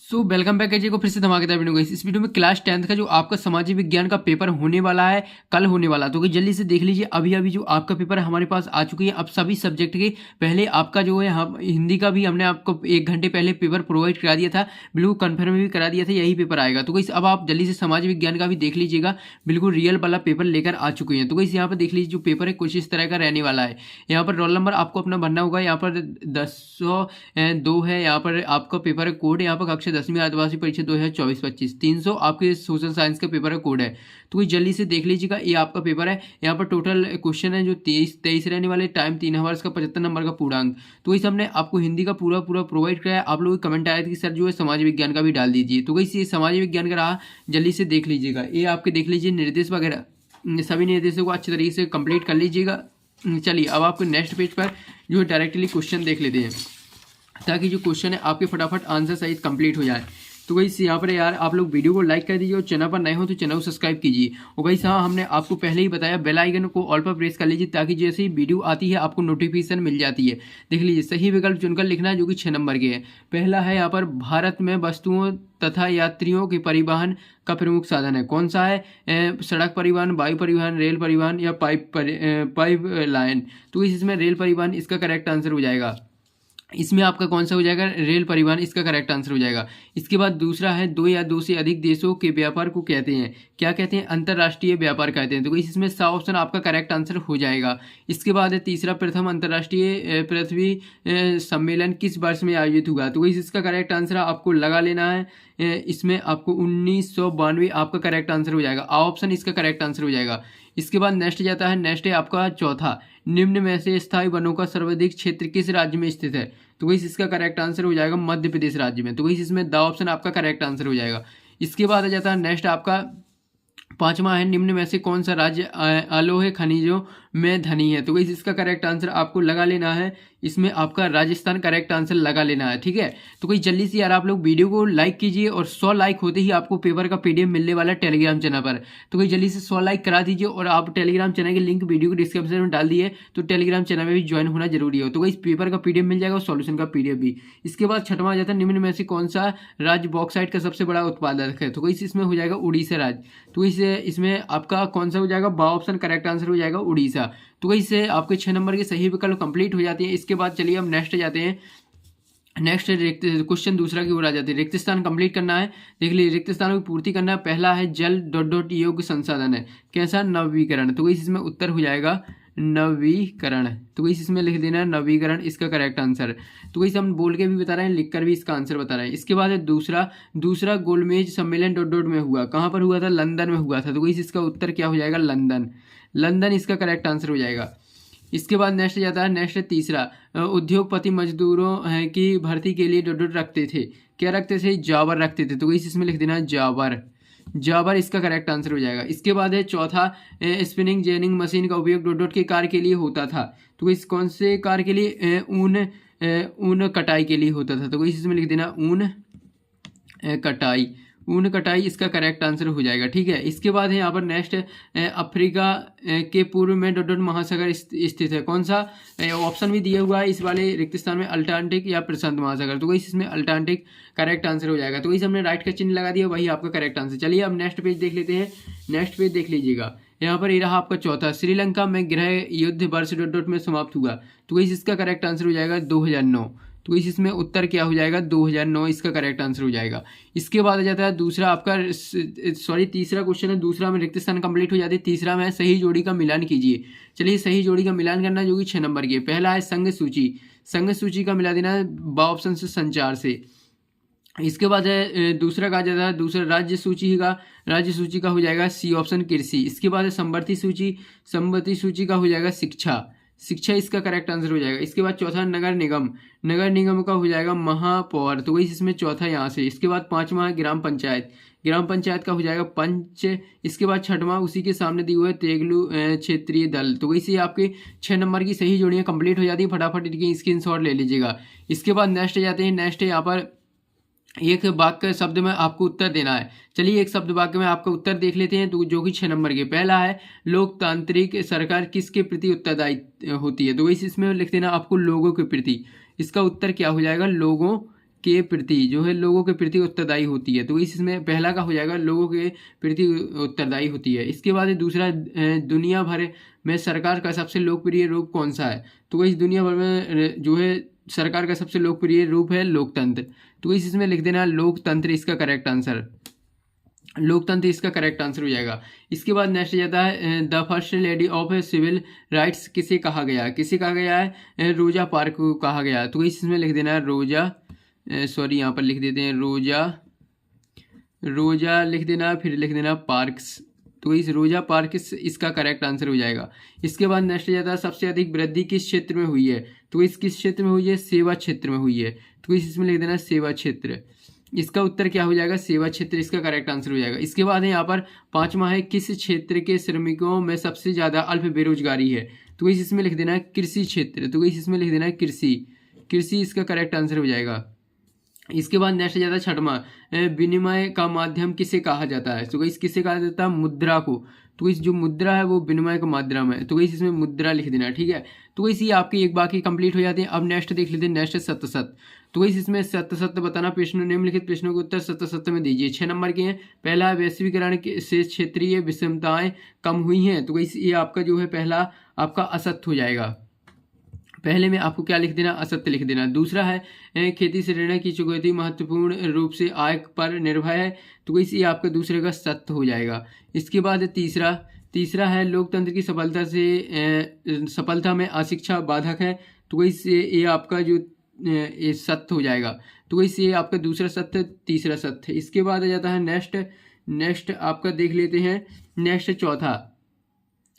Welcome back कीजिए को फिर से धमाकेदार वीडियो गाइस। इस वीडियो में क्लास 10th का जो आपका सामाजिक विज्ञान का पेपर होने वाला है, कल होने वाला, तो जल्दी से देख लीजिए। अभी अभी जो आपका पेपर है हमारे पास आ चुकी है। अब सभी सब्जेक्ट के पहले आपका जो है, हम हिंदी का भी हमने आपको 1 घंटे पहले पेपर प्रोवाइड करा दिया था, बिल्कुल कन्फर्म भी करा दिया था यही पेपर आएगा। तो गाइस अब आप जल्दी से समाज विज्ञान का भी देख लीजिएगा, बिल्कुल रियल वाला पेपर लेकर आ चुके हैं। तो गाइस यहाँ पर देख लीजिए जो पेपर है कुछ इस तरह का रहने वाला है। यहाँ पर रोल नंबर आपको अपना भरना होगा, यहाँ पर 1002 है, यहाँ पर आपका पेपर है कोड, यहाँ पर कक्षा 10वीं आदिवासी परीक्षा 2024-25 300 आपके सोशल साइंस का पेपर है कोड है। तो ये जल्दी से देख लीजिएगा, ये आपका पेपर है। यहाँ पर टोटल क्वेश्चन है जो 23 रहने वाले, टाइम 3 आवर्स का, 75 नंबर का पूर्णांक। तो इस हमने आपको हिंदी का पूरा प्रोवाइड कराया। आप लोगों को कमेंट आया था कि सर जो है समाज विज्ञान का भी डाल दीजिए, तो वही ये समाज विज्ञान का रहा, जल्दी से देख लीजिएगा। ये आपके देख लीजिए निर्देश वगैरह, सभी निर्देशों को अच्छे तरीके से कंप्लीट कर लीजिएगा। चलिए अब आपको नेक्स्ट पेज पर जो है डायरेक्टली क्वेश्चन देख लेते हैं, ताकि जो क्वेश्चन है आपके फटाफट आंसर सहित कंप्लीट हो जाए। तो गाइस यहाँ पर यार आप लोग वीडियो को लाइक कर दीजिए और चैनल पर नए हो तो चैनल को सब्सक्राइब कीजिए। और गाइस हाँ, हमने आपको पहले ही बताया बेल आइकन को ऑल पर प्रेस कर लीजिए, ताकि जैसे ही वीडियो आती है आपको नोटिफिकेशन मिल जाती है। देख लीजिए सही विकल्प चुनकर लिखना है, जो कि 6 नंबर के है। पहला है यहाँ पर, भारत में वस्तुओं तथा यात्रियों के परिवहन का प्रमुख साधन है, कौन सा है? सड़क परिवहन, वायु परिवहन, रेल परिवहन या पाइप लाइन। तो इसमें रेल परिवहन इसका करेक्ट आंसर हो जाएगा। इसमें आपका कौन सा हो जाएगा? रेल परिवहन इसका करेक्ट आंसर हो जाएगा। इसके बाद दूसरा है, दो या दो से अधिक देशों के व्यापार को कहते हैं, क्या कहते हैं? अंतर्राष्ट्रीय व्यापार कहते हैं। तो इसमें सा ऑप्शन आपका करेक्ट आंसर हो जाएगा। इसके बाद है तीसरा, प्रथम अंतर्राष्ट्रीय पृथ्वी सम्मेलन किस वर्ष में आयोजित हुआ? तो इसका करेक्ट आंसर आपको लगा लेना है। इसमें आपको 1992 आपका करेक्ट आंसर हो जाएगा। आ ऑप्शन इसका करेक्ट आंसर हो जाएगा। इसके बाद नेक्स्ट जाता है, नेक्स्ट है आपका चौथा, निम्न में से स्थायी वनों का सर्वाधिक क्षेत्र किस राज्य में स्थित है? तो वही इसका करेक्ट आंसर हो जाएगा मध्य प्रदेश राज्य में। तो वही इसमें द ऑप्शन आपका करेक्ट आंसर हो जाएगा। इसके बाद आ जाता है नेक्स्ट आपका पांचवा है, निम्न में से कौन सा राज्य अलोहे खनिजों में धनी है? तो वही इसका करेक्ट आंसर आपको लगा लेना है। इसमें आपका राजस्थान करेक्ट आंसर लगा लेना है, ठीक है। तो कोई जल्दी से यार आप लोग वीडियो को लाइक कीजिए, और 100 लाइक होते ही आपको पेपर का पीडीएफ मिलने वाला है टेलीग्राम चैनल पर। तो कोई जल्दी से 100 लाइक करा दीजिए, और आप टेलीग्राम चैनल के लिंक वीडियो को डिस्क्रिप्शन में डाल दिए, तो टेलीग्राम चैनल में भी ज्वाइन होना जरूरी हो। तो कोई पेपर का पीडीएफ मिल जाएगा और सॉल्यूशन का पीडीएफ भी। इसके बाद छठवां आ जाता है, निम्न में से कौन सा राज्य बॉक्साइट का सबसे बड़ा उत्पादक है? तो कोई इसमें हो जाएगा उड़ीसा राज्य। तो इसमें आपका कौन सा हो जाएगा? बा ऑप्शन करेक्ट आंसर हो जाएगा उड़ीसा। तो इससे आपके 6 नंबर के सही विकल्प कंप्लीट हो जाते हैं। इसके बाद चलिए हम नेक्स्ट जाते हैं। नेक्स्ट क्वेश्चन दूसरा की ओर आ जाते हैं, रिक्त स्थान कंप्लीट करना है। देख लीजिए रिक्त स्थानों की पूर्ति करना है। पहला है, जल डॉट डॉट योग्य संसाधन है, कैसा? नवीकरण। तो इसमें उत्तर हो जाएगा नवीकरण। तो इसमें लिख देना है नवीकरण इसका करेक्ट आंसर। तो इसे हम बोल के भी बता रहे हैं, लिख कर भी इसका आंसर बता रहे हैं। इसके बाद है दूसरा गोलमेज सम्मेलन डॉट डॉट में हुआ, कहाँ पर हुआ था? लंदन में हुआ था। तो इसका उत्तर क्या हो जाएगा? लंदन इसका करेक्ट आंसर हो जाएगा। इसके बाद नेक्स्ट जाता है, नेक्स्ट तीसरा, उद्योगपति मजदूरों की भर्ती के लिए डॉट डॉट रखते थे, क्या रखते थे? जावर रखते थे। तो इसमें लिख देना जावर इसका करेक्ट आंसर हो जाएगा। इसके बाद है चौथा, स्पिनिंग जेनिंग मशीन का उपयोग डॉट डॉट के कार्य के लिए होता था। तो इस कौन से कार्य के लिए? ऊन कटाई के लिए होता था। तो इसमें लिख देना ऊन कटाई इसका करेक्ट आंसर हो जाएगा, ठीक है। इसके बाद है यहाँ पर नेक्स्ट, अफ्रीका के पूर्व में डॉट डॉट महासागर स्थित है, कौन सा? ऑप्शन भी दिया हुआ है इस वाले रिक्त स्थान में, अल्टार्कटिक या प्रशांत महासागर। तो इसमें अल्टार्कटिक करेक्ट आंसर हो जाएगा। तो इस हमने राइट का चिन्ह लगा दिया, वही आपका करेक्ट आंसर। चलिए अब नेक्स्ट पेज देख लेते हैं। नेक्स्ट पेज देख लीजिएगा, यहाँ पर ये रहा आपका चौथा, श्रीलंका में गृह युद्ध वर्ष डॉट डॉट में समाप्त हुआ। तो इसका करेक्ट आंसर हो जाएगा 2009। तो इसमें उत्तर क्या हो जाएगा? 2009 इसका करेक्ट आंसर हो जाएगा। इसके बाद आ जाता है दूसरा आपका, तीसरा क्वेश्चन है, दूसरा में रिक्त स्थान कंप्लीट हो जाती है। तीसरा में सही जोड़ी का मिलान कीजिए। चलिए सही जोड़ी का मिलान करना, जो कि 6 नंबर की है। पहला है संघ सूची का मिला देना बा ऑप्शन से संचार से। इसके बाद है दूसरा कहा जाता है, दूसरा राज्य सूची का हो जाएगा सी ऑप्शन कृषि। इसके बाद है संवर्ती सूची का हो जाएगा शिक्षा इसका करेक्ट आंसर हो जाएगा। इसके बाद चौथा, नगर निगम का हो जाएगा महापौर। तो वही इसमें चौथा यहाँ से। इसके बाद पांचवा है ग्राम पंचायत का हो जाएगा पंच। इसके बाद छठवां उसी के सामने दी हुई है तेगलू क्षेत्रीय दल। तो वही से आपके 6 नंबर की सही जोड़ियाँ कंप्लीट हो जाती है। फटाफट इनकी स्क्रीनशॉट ले लीजिएगा। इसके बाद नेक्स्ट जाते हैं, नेक्स्ट है यहाँ पर एक वाक्य शब्द में आपको उत्तर देना है। चलिए एक शब्द वाक्य में आपका उत्तर देख लेते हैं, तो जो कि 6 नंबर के। पहला है, लोकतांत्रिक सरकार किसके प्रति उत्तरदायी होती है? तो इसमें लिख देना आपको लोगों के प्रति। इसका उत्तर क्या हो जाएगा? लोगों के प्रति जो है लोगों के प्रति उत्तरदायी होती है। तो इसमें पहला का हो जाएगा लोगों के प्रति उत्तरदायी होती है। इसके बाद दूसरा दुनिया भर में सरकार का सबसे लोकप्रिय रूप कौन सा है? तो इस दुनिया भर में जो है सरकार का सबसे लोकप्रिय रूप है लोकतंत्र। तो इसमें लिख देना लोकतंत्र इसका करेक्ट आंसर, लोकतंत्र इसका करेक्ट आंसर हो जाएगा। इसके बाद नेक्स्ट जाता है the first lady of civil rights किसे कहा गया? किसे कहा गया है? रोजा पार्क को कहा गया। तो इसमें लिख देना रोजा, सॉरी यहाँ पर लिख देते हैं रोजा लिख देना, फिर लिख देना पार्क्स। तो इस रोजा पार्क्स इसका करेक्ट आंसर हो जाएगा। इसके बाद नेक्स्ट जाता है सबसे अधिक वृद्धि किस क्षेत्र में हुई है? तो इस किस क्षेत्र में हुई है? सेवा क्षेत्र में हुई है। तो इसमें लिख देना सेवा क्षेत्र, इसका उत्तर क्या हो जाएगा? सेवा क्षेत्र इसका करेक्ट आंसर हो जाएगा। इसके बाद है यहाँ पर पांचवा है किस क्षेत्र के श्रमिकों में सबसे ज़्यादा अल्प बेरोजगारी है? तो इसमें लिख देना कृषि क्षेत्र। तो इसमें लिख देना कृषि इसका करेक्ट आंसर हो जाएगा। इसके बाद नेक्स्ट जाता है छठवां, विनिमय का माध्यम किसे कहा जाता है? तो इस किसे कहा जाता है? मुद्रा को। तो इस जो मुद्रा है वो विनिमय का माध्यम है। तो इसमें मुद्रा लिख देना, ठीक है। तो इसी आपकी एक बाकी कंप्लीट हो जाती है। अब नेक्स्ट देख लेते हैं, नेक्स्ट सत्य सत्य। तो इसमें सत्य सत्य बताना, प्रश्न निम्नलिखित प्रश्नों के उत्तर सत्य सत्य में दीजिए। 6 नंबर के हैं। पहला वैश्वीकरण से क्षेत्रीय विषमताएं कम हुई हैं। तो ये आपका जो है पहला आपका असत्य हो जाएगा। पहले में आपको क्या लिख देना? असत्य लिख देना। दूसरा है खेती से ऋण की चुकौती महत्वपूर्ण रूप से आय पर निर्भर है। तो ये आपका दूसरे का सत्य हो जाएगा। इसके बाद तीसरा है लोकतंत्र की सफलता में अशिक्षा बाधक है। तो ये आपका जो सत्य हो जाएगा। तो ये आपका दूसरा सत्य, तीसरा सत्य। इसके बाद आ जाता है नेक्स्ट आपका देख लेते हैं। नेक्स्ट चौथा,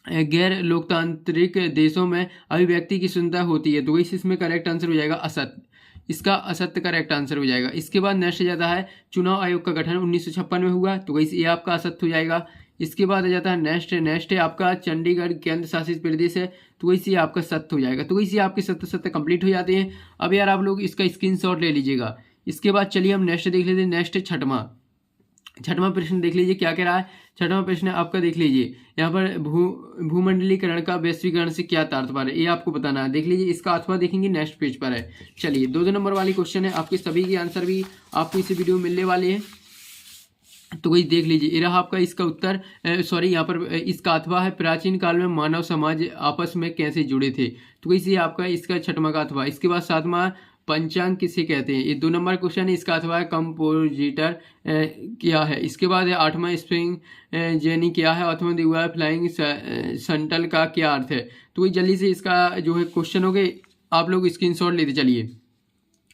गैर लोकतांत्रिक देशों में अभिव्यक्ति की स्वतंत्रता होती है। तो इसमें करेक्ट आंसर हो जाएगा असत्य, इसका असत्य करेक्ट आंसर हो जाएगा। इसके बाद नेक्स्ट जाता है चुनाव आयोग का गठन 1956 में हुआ। तो ये आपका असत्य हो जाएगा। इसके बाद आ जाता है नेक्स्ट है आपका चंडीगढ़ केंद्र शासित प्रदेश है। तो ये आपका सत्य हो जाएगा। तो इसी आपके सत्य कंप्लीट हो जाते हैं। अब यार आप लोग इसका स्क्रीनशॉट ले लीजिएगा। इसके बाद चलिए हम नेक्स्ट देख लेते हैं। नेक्स्ट छठवां प्रश्न देख लीजिए क्या कह रहा है। छठवां प्रश्न आपका देख लीजिए, यहाँ पर भूमंडलीकरण का वैश्वीकरण से क्या तात्पर्य है, ये आपको बताना है। देख लीजिए, इसका अथवा देखेंगे नेक्स्ट पेज पर है। चलिए 2 नंबर वाली क्वेश्चन है, आपके सभी के आंसर भी आपको इसी वीडियो में मिलने वाले हैं। तो वही देख लीजिए, ये रहा आपका इसका उत्तर। सॉरी, यहाँ पर इसका अथवा है प्राचीन काल में मानव समाज आपस में कैसे जुड़े थे। तो इसी आपका इसका छठवां का अथवा। इसके बाद 7वां पंचांग किसे कहते हैं, ये 2 नंबर क्वेश्चन है। इसका अथवा है कंपोजिटर क्या है। इसके बाद है 8वां स्प्रिंग जेनी क्या है। 8वां दिया है फ्लाइंग संटल का क्या अर्थ है। तो वही जल्दी से इसका जो है क्वेश्चन हो गए, आप लोग स्क्रीनशॉट लेते चलिए।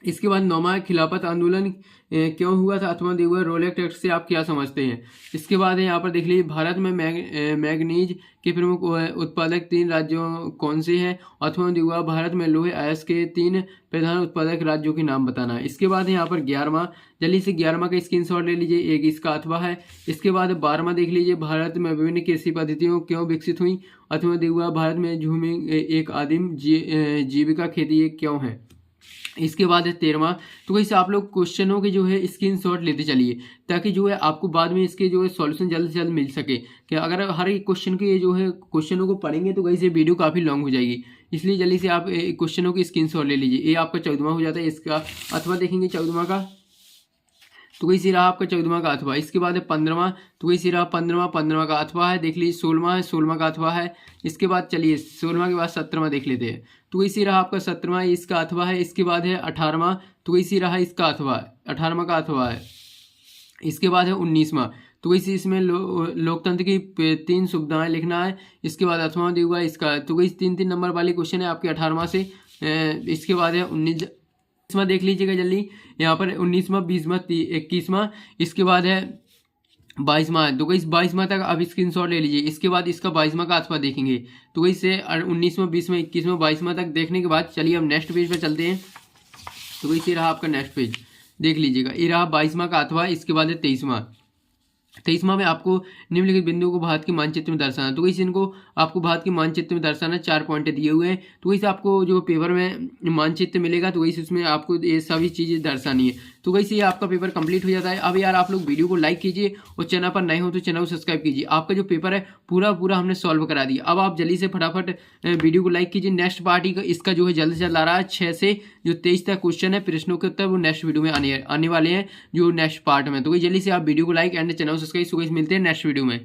इसके बाद 9वां खिलाफत आंदोलन क्यों हुआ था। 8वां दिया हुआ रोलेक्स एक्ट से आप क्या समझते हैं। इसके बाद है यहाँ पर देख लीजिए, भारत में मैग्नीज के प्रमुख उत्पादक 3 राज्यों कौन से हैं। 8वां दिया हुआ भारत में लोहे अयस्क के 3 प्रधान उत्पादक राज्यों के नाम बताना है। इसके बाद है यहाँ पर 11वां, जल्दी से 11वां का स्क्रीनशॉट ले लीजिए, एक इसका अथवा है। इसके बाद 12वां देख लीजिए, भारत में विभिन्न कृषि पद्धतियों क्यों विकसित हुई। 8वां दिया हुआ भारत में झूमिंग एक आदिम जीविका खेती क्यों है। इसके बाद है 13वां। तो वैसे आप लोग क्वेश्चनों के जो है स्क्रीनशॉट लेते चलिए, ताकि जो है आपको बाद में इसके जो है सॉल्यूशन जल्द से जल्द मिल सके। कि अगर हर एक क्वेश्चन के जो है क्वेश्चनों को पढ़ेंगे तो वैसे वीडियो काफ़ी लॉन्ग हो जाएगी, इसलिए जल्दी से आप क्वेश्चनों की स्क्रीनशॉट ले लीजिए। ये आपका 14वां हो जाता है, इसका अथवा देखेंगे 14वां का। तो वही रहा आपका 14वां का अथवा। इसके बाद है 15वां। तो वही रहा 15वां का अथवा है। देख लीजिए 16वां है, 16वां का अथवा है। इसके बाद चलिए 16वां के बाद 17वां देख लेते हैं। तो वही रहा आपका 17वां, इसका अथवा है। इसके बाद है 18वां। तो वही रहा इसका अथवा, 18वां का अथवा है। इसके बाद है 19वां। तो वही इसमें लोकतंत्र की 3 सुविधाएं लिखना है। इसके बाद अथवा दिया हुआ इसका। तो वही 3 नंबर वाली क्वेश्चन है आपके 18वां से। इसके बाद है 19वां देख लीजिएगा जल्दी, यहाँ पर 19वां, 20वां, 21वां। इसके बाद है 22वां। तो इस 22वां तक आप स्क्रीनशॉट ले लीजिए। इसके बाद इसका 22वां का अथवा देखेंगे। तो वही से 19वां, 20वां, 21वां, 22वां तक देखने के बाद चलिए हम नेक्स्ट पेज पर चलते हैं। तो वही से रहा आपका नेक्स्ट पेज, देख लीजिएगा, ये रहा 22वां का अथवा। इसके बाद है 23वां में आपको निम्नलिखित बिंदुओं को भारत के मानचित्र में दर्शाना। तो इनको आपको भारत के मानचित्र में दर्शाना, 4 पॉइंट दिए हुए हैं। तो इसे आपको जो पेपर में मानचित्र मिलेगा तो वही उसमें आपको ये सभी चीज़ें दर्शानी है। तो वैसे ये आपका पेपर कंप्लीट हो जाता है। अब यार आप लोग वीडियो को लाइक कीजिए और चैनल पर नए हो तो चैनल को सब्सक्राइब कीजिए। आपका जो पेपर है पूरा हमने सॉल्व करा दिया। अब आप जल्दी से फटाफट वीडियो को लाइक कीजिए। नेक्स्ट पार्ट इसका जो है जल्द से जल्द आ रहा है। 6 से जो 23 तक क्वेश्चन है प्रश्नों के उत्तर वो नेक्स्ट वीडियो में आने वाले हैं जो नेक्स्ट पार्ट में। तो जल्दी से आप वीडियो को लाइक एंड चैनल को सब्सक्राइब। मिलते हैं नेक्स्ट वीडियो में।